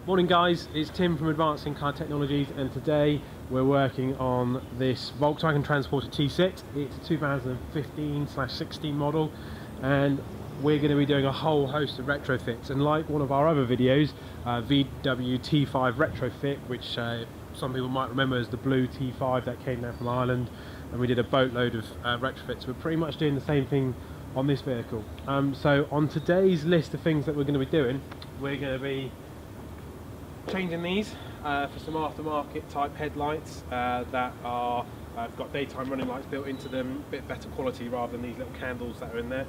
Morning guys, it's Tim from Advancing Car Technologies, and today we're working on this Volkswagen Transporter T6. It's a 2015/16 model, and we're going to be doing a whole host of retrofits. And like one of our other videos, VW T5 Retrofit, which some people might remember as the blue T5 that came down from Ireland, and we did a boatload of retrofits. We're pretty much doing the same thing on this vehicle. So on today's list of things that we're going to be doing, we're going to be changing these for some aftermarket type headlights that are got daytime running lights built into them, a bit better quality rather than these little candles that are in there.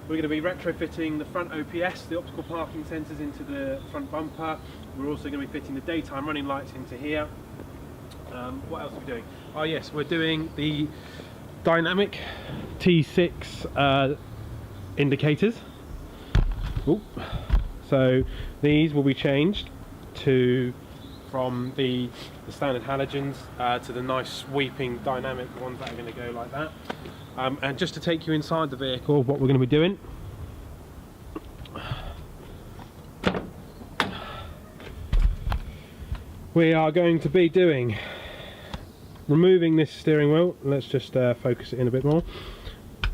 We're going to be retrofitting the front OPS, the optical parking sensors, into the front bumper. We're also going to be fitting the daytime running lights into here. What else are we doing? Oh yes, we're doing the dynamic T6 indicators. Ooh. So these will be changed from the standard halogens to the nice sweeping dynamic ones that are going to go like that. And just to take you inside the vehicle, what we're going to be doing, we are going to be removing this steering wheel. Let's just focus it in a bit more.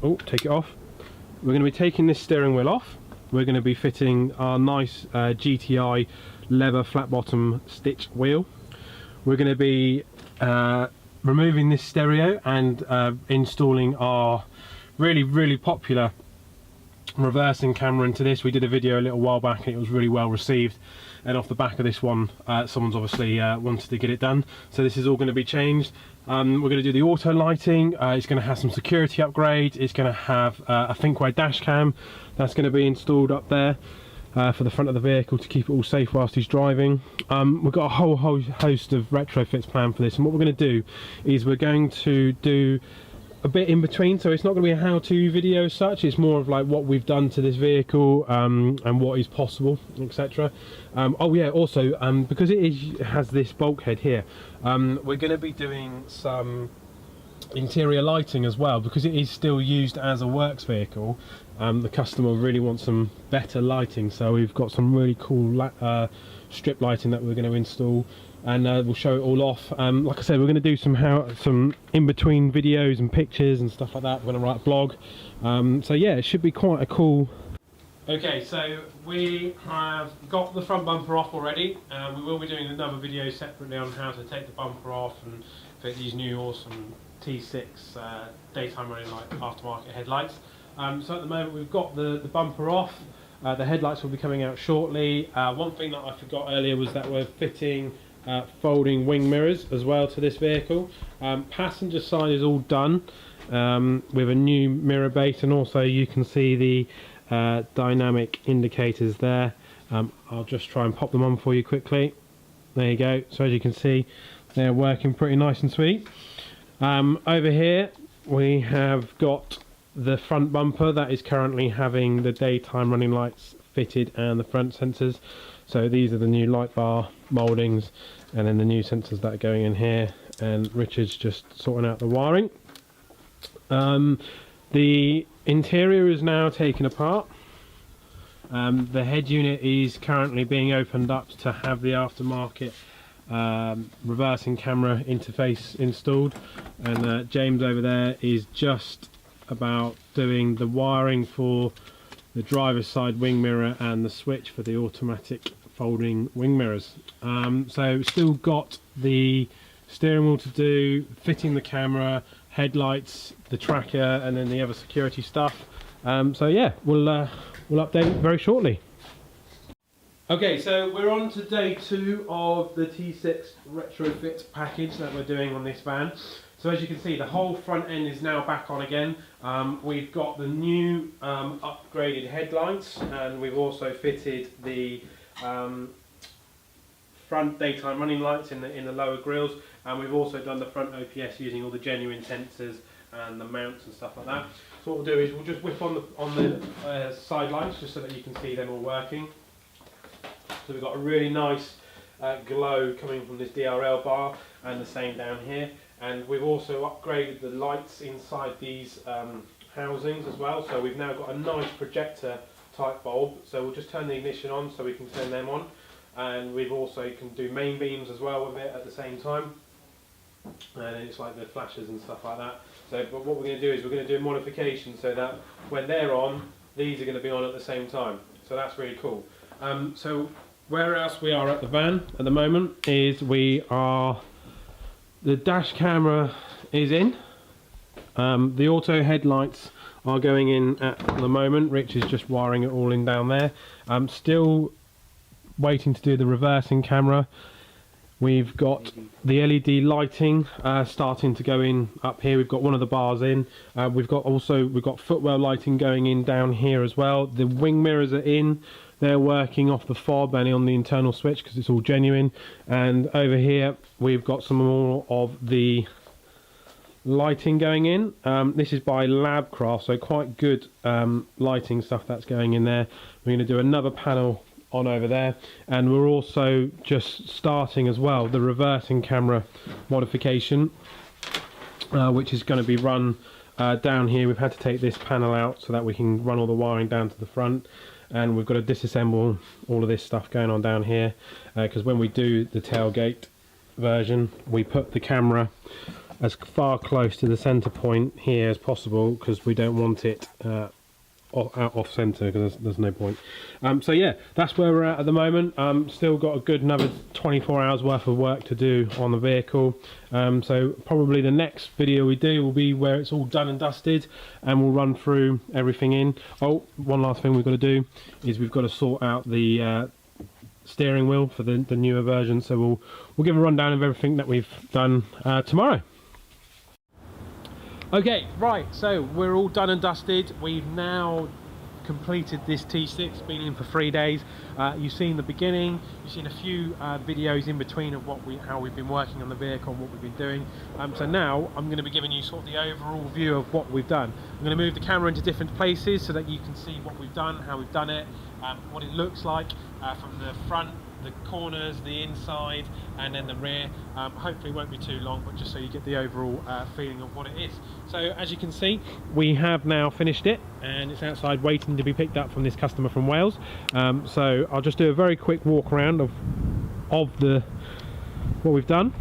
Oh, take it off. We're going to be taking this steering wheel off. We're going to be fitting our nice GTI leather flat bottom stitch wheel. We're going to be removing this stereo and installing our really popular reversing camera into this. We did a video a little while back and it was really well received, and off the back of this one someone's obviously wanted to get it done, so this is all going to be changed. We're going to do the auto lighting. It's going to have some security upgrades. It's going to have a ThinkWay dash cam that's going to be installed up there for the front of the vehicle to keep it all safe whilst he's driving. We've got a whole host of retrofits planned for this, and what we're going to do is we're going to do a bit in between, so it's not going to be a how-to video as such. It's more of like what we've done to this vehicle and what is possible, etc. Oh yeah, also because it has this bulkhead here, we're going to be doing some interior lighting as well, because it is still used as a works vehicle. The customer really wants some better lighting, so we've got some really cool strip lighting that we're going to install, and we'll show it all off. Like I said, we're going to do some in-between videos and pictures and stuff like that. We're going to write a blog, so yeah, it should be quite a cool. Okay, so we have got the front bumper off already. We will be doing another video separately on how to take the bumper off and fit these new awesome T6 daytime running light aftermarket headlights. So at the moment we've got the bumper off. The headlights will be coming out shortly. One thing that I forgot earlier was that we're fitting folding wing mirrors as well to this vehicle. Passenger side is all done with a new mirror base, and also you can see the dynamic indicators there. I'll just try and pop them on for you quickly. There you go. So as you can see, they're working pretty nice and sweet. Over here we have got the front bumper that is currently having the daytime running lights fitted and the front sensors. So these are the new light bar mouldings, and then the new sensors that are going in here, and Richard's just sorting out the wiring. The interior is now taken apart. The head unit is currently being opened up to have the aftermarket reversing camera interface installed, and James over there is just about doing the wiring for the driver's side wing mirror and the switch for the automatic folding wing mirrors. So still got the steering wheel to do, fitting the camera, headlights, the tracker, and then the other security stuff. So yeah, we'll update very shortly. Okay, so we're on to day 2 of the T6 retrofit package that we're doing on this van. So as you can see, the whole front end is now back on again. We've got the new upgraded headlights, and we've also fitted the front daytime running lights in the lower grills, and we've also done the front OPS using all the genuine sensors and the mounts and stuff like that. So what we'll do is we'll just whip on the side lights just so that you can see them all working. So we've got a really nice glow coming from this DRL bar, and the same down here. And we've also upgraded the lights inside these housings as well. So we've now got a nice projector type bulb. So we'll just turn the ignition on so we can turn them on. and we've also can do main beams as well with it at the same time, and it's like the flashes and stuff like that. So but what we're going to do is we're going to do a modification so that when they're on, these are going to be on at the same time. So that's really cool. So where else we are at the van at the moment is the dash camera is in. The auto headlights are going in at the moment. Rich is just wiring it all in down there. I'm still waiting to do the reversing camera. We've got the LED lighting starting to go in up here. We've got one of the bars in. We've got footwell lighting going in down here as well. The wing mirrors are in. They're working off the fob and on the internal switch because it's all genuine. And over here we've got some more of the lighting going in. This is by Labcraft, so quite good lighting stuff that's going in there. We're going to do another panel on over there, and we're also just starting as well the reversing camera modification, which is going to be run down here. We've had to take this panel out so that we can run all the wiring down to the front, and we've got to disassemble all of this stuff going on down here, because when we do the tailgate version we put the camera as far close to the center point here as possible, because we don't want it off center, because there's no point. So yeah, that's where we're at the moment. Still got a good another 24 hours worth of work to do on the vehicle. So probably the next video we do will be where it's all done and dusted, and we'll run through everything in. Oh, one last thing we've got to do is we've got to sort out the steering wheel for the newer version, so we'll give a rundown of everything that we've done tomorrow. Okay, right, so we're all done and dusted. We've now completed this T6, been in for 3 days. You've seen the beginning, you've seen a few videos in between of how we've been working on the vehicle and what we've been doing. So now I'm going to be giving you sort of the overall view of what we've done. I'm going to move the camera into different places so that you can see what we've done, how we've done it, what it looks like from the front, the corners, the inside, and then the rear. Hopefully it won't be too long, but just so you get the overall feeling of what it is. So as you can see, we have now finished it, and it's outside waiting to be picked up from this customer from Wales. So I'll just do a very quick walk around of what we've done.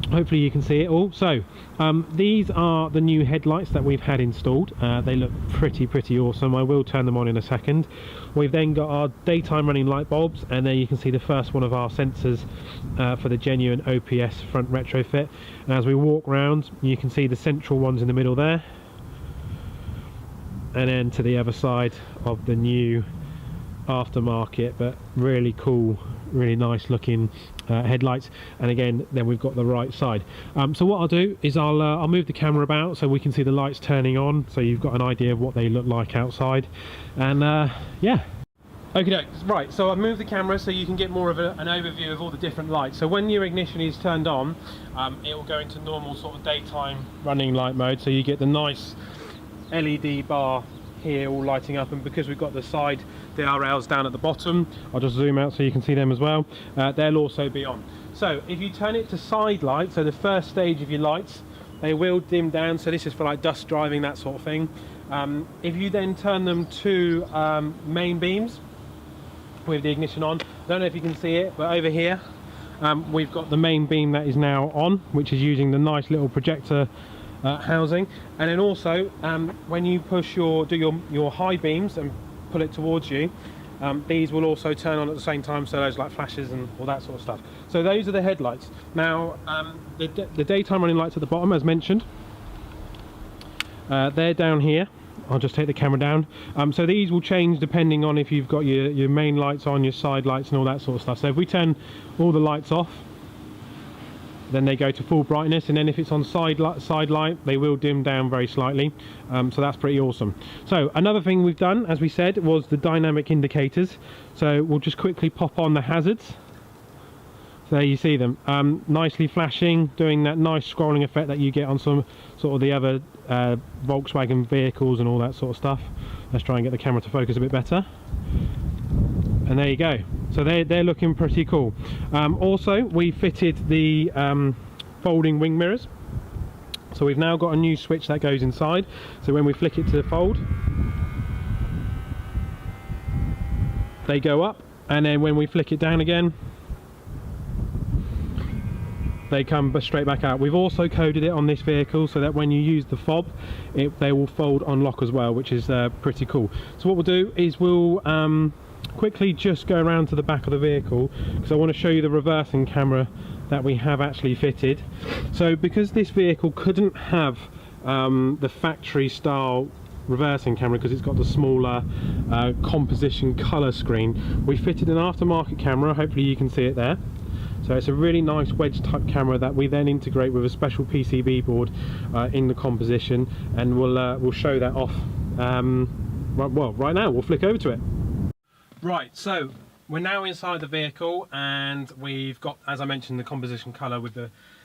Hopefully you can see it all. So these are the new headlights that we've had installed. They look pretty awesome. I will turn them on in a second. We've then got our daytime running light bulbs, and there you can see the first one of our sensors for the genuine OPS front retrofit. And as we walk around, you can see the central ones in the middle there, and then to the other side of the new aftermarket but really cool, really nice looking headlights. And again, then we've got the right side. So what I'll do is I'll move the camera about so we can see the lights turning on, so you've got an idea of what they look like outside. And yeah, okay, right, so I've moved the camera so you can get more of an overview of all the different lights. So when your ignition is turned on, it will go into normal sort of daytime running light mode, so you get the nice LED bar here all lighting up. And because we've got the side DRLs down at the bottom, I'll just zoom out so you can see them as well, they'll also be on. So if you turn it to side light, so the first stage of your lights, they will dim down, so this is for like dust driving, that sort of thing. If you then turn them to main beams with the ignition on, I don't know if you can see it, but over here we've got the main beam that is now on, which is using the nice little projector housing. And then also when you push your high beams and pull it towards you, these will also turn on at the same time, so those like flashes and all that sort of stuff. So those are the headlights. Now the daytime running lights at the bottom, as mentioned, they're down here. I'll just take the camera down. So these will change depending on if you've got your main lights on, your side lights and all that sort of stuff. So if we turn all the lights off, then they go to full brightness, and then if it's on side light, they will dim down very slightly. So that's pretty awesome. So another thing we've done, as we said, was the dynamic indicators. So we'll just quickly pop on the hazards. So there you see them, nicely flashing, doing that nice scrolling effect that you get on some sort of the other Volkswagen vehicles and all that sort of stuff. Let's try and get the camera to focus a bit better. And there you go. So they're looking pretty cool. Also, we fitted the folding wing mirrors. So we've now got a new switch that goes inside. So when we flick it to fold, they go up, and then when we flick it down again, they come straight back out. We've also coded it on this vehicle so that when you use the fob, they will fold on lock as well, which is pretty cool. So what we'll do is we'll quickly just go around to the back of the vehicle, because I want to show you the reversing camera that we have actually fitted. So because this vehicle couldn't have the factory style reversing camera, because it's got the smaller composition color screen, we fitted an aftermarket camera. Hopefully you can see it there. So it's a really nice wedge type camera that we then integrate with a special PCB board in the composition, and we'll show that off right now. We'll flick over to it. Right, so we're now inside the vehicle, and we've got, as I mentioned, the composition color with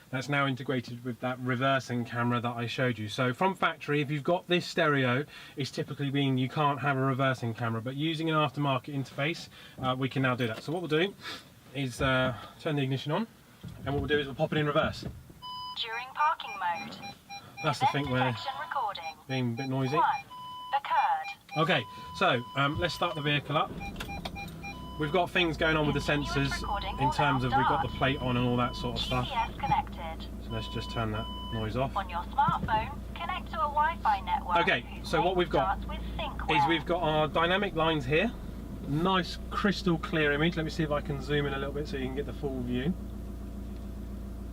that's now integrated with that reversing camera that I showed you. So from factory, if you've got this stereo, it's typically mean you can't have a reversing camera, but using an aftermarket interface, we can now do that. So what we'll do is turn the ignition on, and what we'll do is we'll pop it in reverse. During parking mode. That's the thing where being a bit noisy. Occurred. Okay, so let's start the vehicle up. We've got things going on with the sensors in terms of we've got the plate on and all that sort of stuff. Connected. So let's just turn that noise off. On your smartphone, connect to a Wi-Fi network. Okay, so what we've got is we've got our dynamic lines here. Nice crystal clear image. Let me see if I can zoom in a little bit so you can get the full view.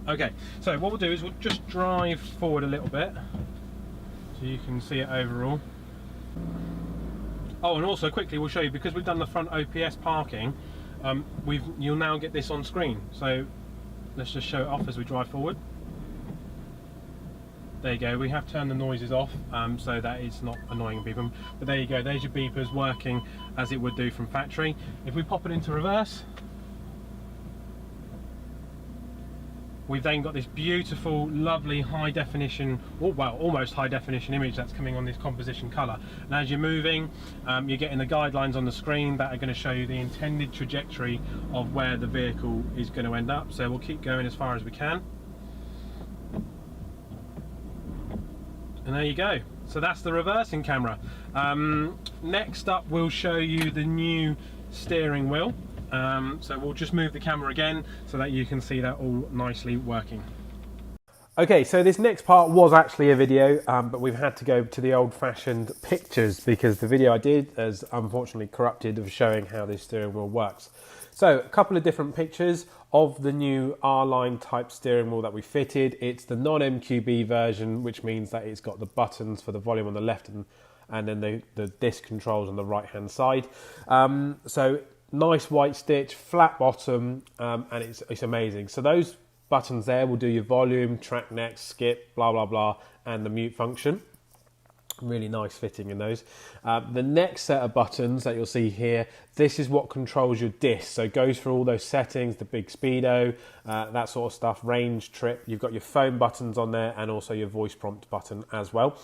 Okay, so what we'll do is we'll just drive forward a little bit so you can see it overall. Oh, and also quickly we'll show you, because we've done the front OPS parking, you'll now get this on screen. So let's just show it off as we drive forward. There you go, we have turned the noises off so that it's not annoying people. But there you go, there's your beepers working as it would do from factory. If we pop it into reverse, we've then got this beautiful, lovely high definition, or well, almost high definition image that's coming on this composition colour. And as you're moving, you're getting the guidelines on the screen that are going to show you the intended trajectory of where the vehicle is going to end up. So we'll keep going as far as we can. And there you go. So that's the reversing camera. Next up, we'll show you the new steering wheel. So we'll just move the camera again so that you can see that all nicely working. Okay, so this next part was actually a video, but we've had to go to the old-fashioned pictures because the video I did is unfortunately corrupted of showing how this steering wheel works. So a couple of different pictures of the new R-line type steering wheel that we fitted. It's the non-MQB version, which means that it's got the buttons for the volume on the left and then the disc controls on the right-hand side. So nice white stitch, flat bottom, and it's amazing. So those buttons there will do your volume, track next, skip, blah, blah, blah, and the mute function. Really nice fitting in those. The next set of buttons that you'll see here, this is what controls your disc. So it goes through all those settings, the big speedo, that sort of stuff, range, trip. You've got your phone buttons on there and also your voice prompt button as well.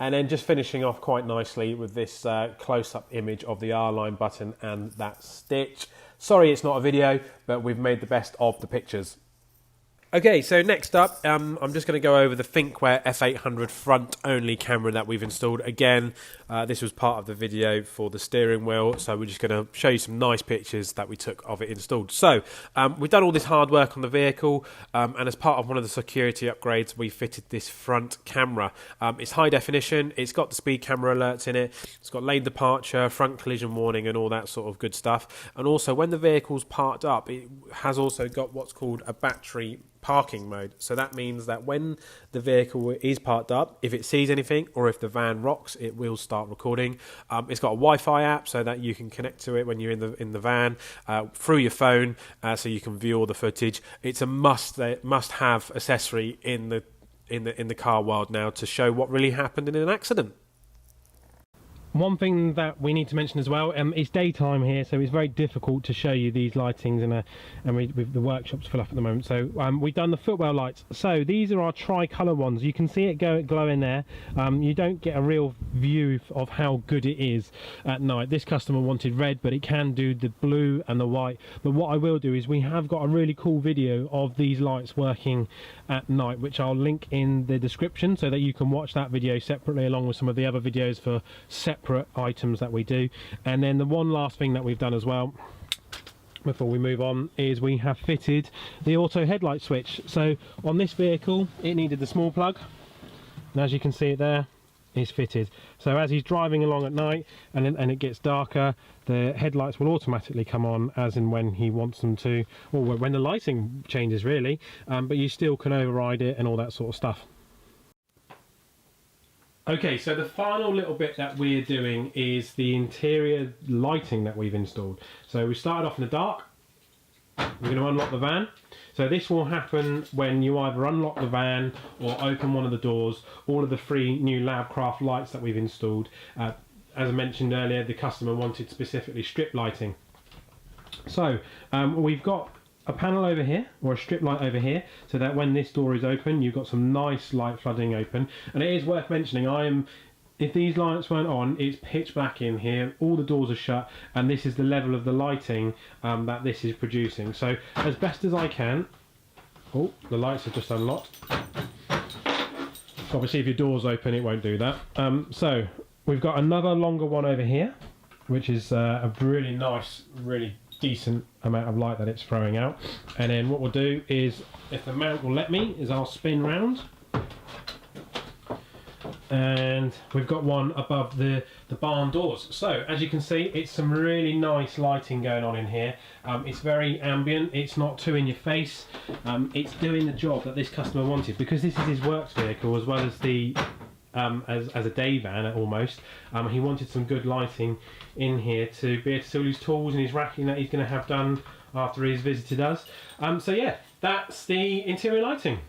And then just finishing off quite nicely with this close-up image of the R-line button and that stitch. Sorry it's not a video, but we've made the best of the pictures. Okay, so next up, I'm just going to go over the Thinkware F800 front-only camera that we've installed. Again, this was part of the video for the steering wheel, so we're just going to show you some nice pictures that we took of it installed. So, we've done all this hard work on the vehicle, and as part of one of the security upgrades, we fitted this front camera. It's high definition, it's got the speed camera alerts in it, it's got lane departure, front collision warning, and all that sort of good stuff. And also, when the vehicle's parked up, it has also got what's called a battery parking mode. So that means that when the vehicle is parked up, if it sees anything or if the van rocks, it will start recording. It's got a Wi-Fi app so that you can connect to it when you're in the van through your phone, so you can view all the footage. It's a must-have accessory in the car world now to show what really happened in an accident. One thing that we need to mention as well, it's daytime here, so it's very difficult to show you these lightings, and the workshop's full up at the moment. So we've done the footwell lights. So these are our tricolour ones. You can see it glowing there. You don't get a real view of how good it is at night. This customer wanted red, but it can do the blue and the white. But what I will do is we have got a really cool video of these lights working at night, which I'll link in the description so that you can watch that video separately along with some of the other videos for separate items that we do. And then the one last thing that we've done as well before we move on, is we have fitted the auto headlight switch. So on this vehicle it needed the small plug, and as you can see it there, is fitted. So as he's driving along at night and it gets darker, the headlights will automatically come on as and when he wants them to, or when the lighting changes really, but you still can override it and all that sort of stuff. Okay, so the final little bit that we're doing is the interior lighting that we've installed. So we started off in the dark. We're going to unlock the van. So this will happen when you either unlock the van or open one of the doors. All of the 3 new Labcraft lights that we've installed. As I mentioned earlier, the customer wanted specifically strip lighting. So we've got a panel over here, or a strip light over here, so that when this door is open, you've got some nice light flooding open. And it is worth mentioning, if these lights weren't on, it's pitch black in here, all the doors are shut, and this is the level of the lighting that this is producing. So as best as I can, oh, the lights are just unlocked. Obviously if your door's open it won't do that. So we've got another longer one over here, which is a really nice, really decent amount of light that it's throwing out. And then what we'll do is, if the mount will let me, is I'll spin round. And we've got one above the barn doors. So as you can see, it's some really nice lighting going on in here. It's very ambient, it's not too in your face. It's doing the job that this customer wanted, because this is his works vehicle as well as the as a day van almost. He wanted some good lighting in here to be able to see all his tools and his racking that he's going to have done after he's visited us. So yeah, that's the interior lighting.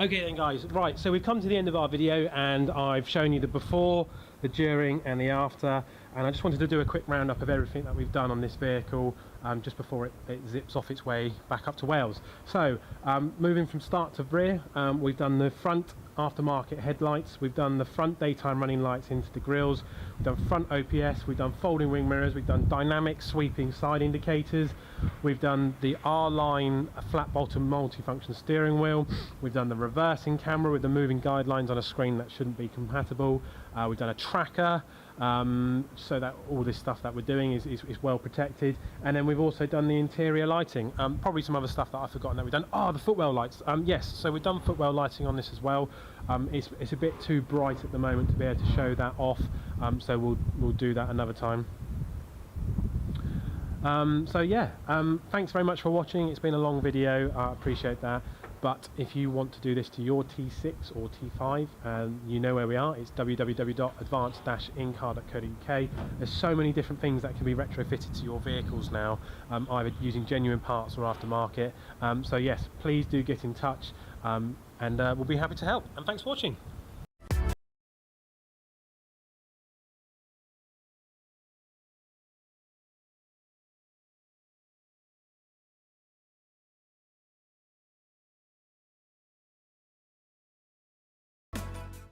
Okay then guys, right, so we've come to the end of our video and I've shown you the before, the during and the after, and I just wanted to do a quick roundup of everything that we've done on this vehicle just before it zips off its way back up to Wales. So moving from start to rear, we've done the front aftermarket headlights, we've done the front daytime running lights into the grills, we've done front OPS, we've done folding wing mirrors, we've done dynamic sweeping side indicators, we've done the R-line flat bottom multifunction steering wheel, we've done the reversing camera with the moving guidelines on a screen that shouldn't be compatible, we've done a tracker, so that all this stuff that we're doing is well protected. And then we've also done the interior lighting, probably some other stuff that I've forgotten that we've done. The footwell lights, yes, so we've done footwell lighting on this as well. It's a bit too bright at the moment to be able to show that off, so we'll do that another time. So yeah, thanks very much for watching. It's been a long video, I appreciate that. But if you want to do this to your T6 or T5, you know where we are. It's www.advanced-incar.co.uk. There's so many different things that can be retrofitted to your vehicles now, either using genuine parts or aftermarket. So yes, please do get in touch, and we'll be happy to help. And thanks for watching.